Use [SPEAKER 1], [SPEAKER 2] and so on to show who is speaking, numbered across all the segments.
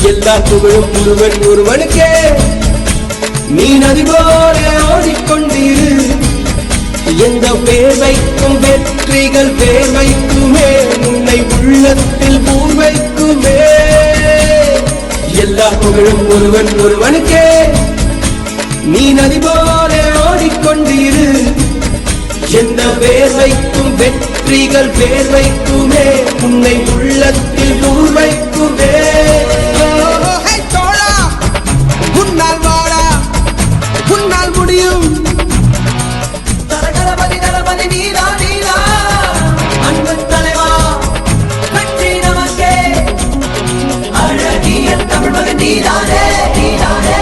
[SPEAKER 1] எல்லா புகழும் ஒருவன் ஒருவனுக்கே. நீ நதி போல ஓடிக்கொண்டிரு. எந்த பேர் வைக்கும் வெற்றிகள் பேர் வைக்குமே, உன்னை உள்ளத்தில் பூர் வைக்குமே. எல்லா புகழும் ஒருவன் ஒருவனுக்கே. நீ நதி போல ஓடிக்கொண்டிரு. எந்த பேர் வைக்கும் வெற்றிகள் பேர் வைக்குமே, உன்னை உள்ளத்தில் பூர் வைக்குமே. உன்னால் வாடா, உன்னால் முடியும். தரகரபதி தளபதி நீரா நீரா, அன்பு தலைவா வெற்றி நமக்கே. அழகிய தமிழ் மகன் நீதானே நீதானே.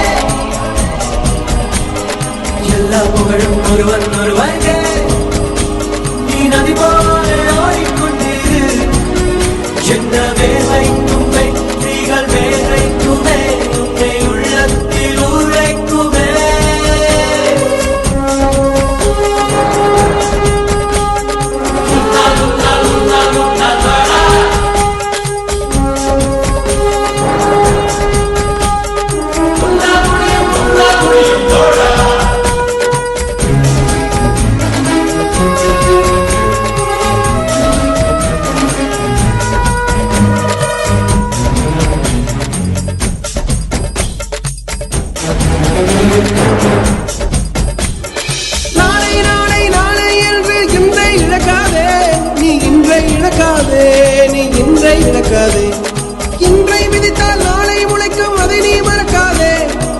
[SPEAKER 1] எல்லா புகழும் ஒருவன் ஒருவனுக்கே. நீ நதி போல ஓடிக்கொண்டிரு. எந்த பேர் வைக்கும் வெற்றிகள் பேர் வைக்குமே, உன்னை உள்ளத்தில் ஊர் வைக்குமே. நாளை நாளை நாளை என்று இன்றை இழக்காதே, நீ இன்றை இழக்காதே, நீ இன்றை இழக்காதே. இன்றை விதித்தால் நாளை முளைக்கும், அதை நீ மறக்காதே,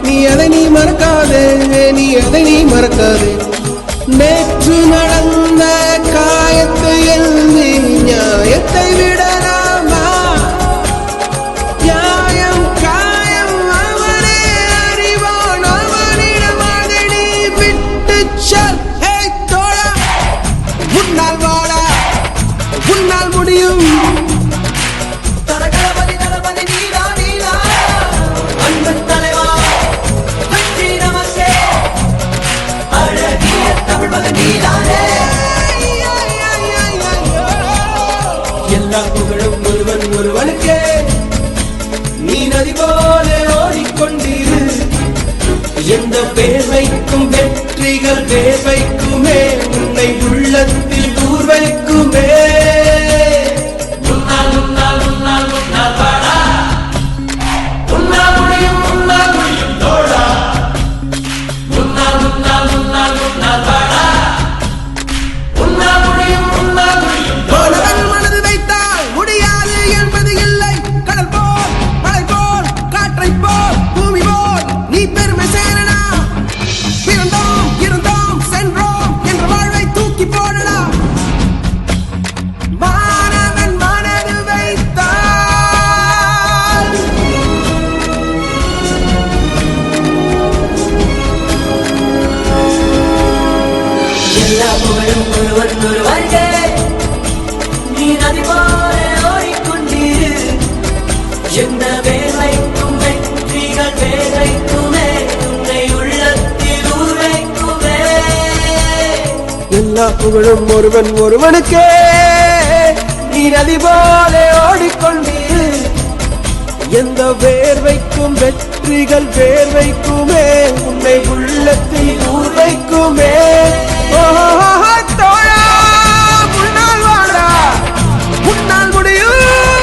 [SPEAKER 1] நீ அதை நீ மறக்காதே, நீ அதை நீ மறக்காதே. நேற்று நடந்த காயத்தை எழுதி நியாயத்தை விடலாமா? நியாயம் காயம் அவனே அறிவான், அவனிடம் அதை நீ விட்டு சொல். ஹே தோழா, உன்னால் வாடா, உன்னால் முடியும். தரகரபதி தளபதி நீரா நீரா, அன்பு தலைவா வெற்றி நமக்கே. அழகிய தமிழ் மகன் நீதானே. எல்லா புகழும் ஒருவன் ஒருவனுக்கே. நீ நதி போல ஓடிக்கொண்டிரு. எந்த பேர் வைக்கும் வெற்றிகள் பேர் வைக்குமே, உன்னை உள்ளத்தில் ஊர் வைக்குமே. உன்னால் உன்னால் உன்னால் உன்னால் வாடா, உன்னால் முடியும் உன்னால் முடியும் தோழா. உன்னால் உன்னால் உன்னால் உன்னால் வாடா, உன்னால் முடியும் உன்னால் முடியும் தோழா. மனது வைத்தால் முடியாது என்பது இல்லை. கடல் போல் மலை போல் காற்றை போல் பூமி போல் நீ பெருமை சேரனா. பிறந்தோம் இருந்தோம் சென்றோம் என்ற வாழ்வை தூக்கி போடடா. மாணவன் மனது வைத்தால் எல்லா புகழும் ஒருவன் ஒருவனுக்கே. நீ நதி போல ஓடிக்கொண்டிரு. எந்த பேர் வைக்கும் வெற்றிகள் பேர் வைக்குமே, உன்னை உள்ளத்தில் ஊர் வைக்குமே. எல்லா புகழும் ஒருவன் ஒருவனுக்கே. நீ நதி போல ஓடிக்கொண்டிரு. எந்த பேர் வைக்கும் வெற்றிகள் பேர் வைக்குமே, உன்னை உள்ளத்தில் ஊர் வைக்குமே. தோழா, முன்னால் வாடா, உன்னால் முடியும்.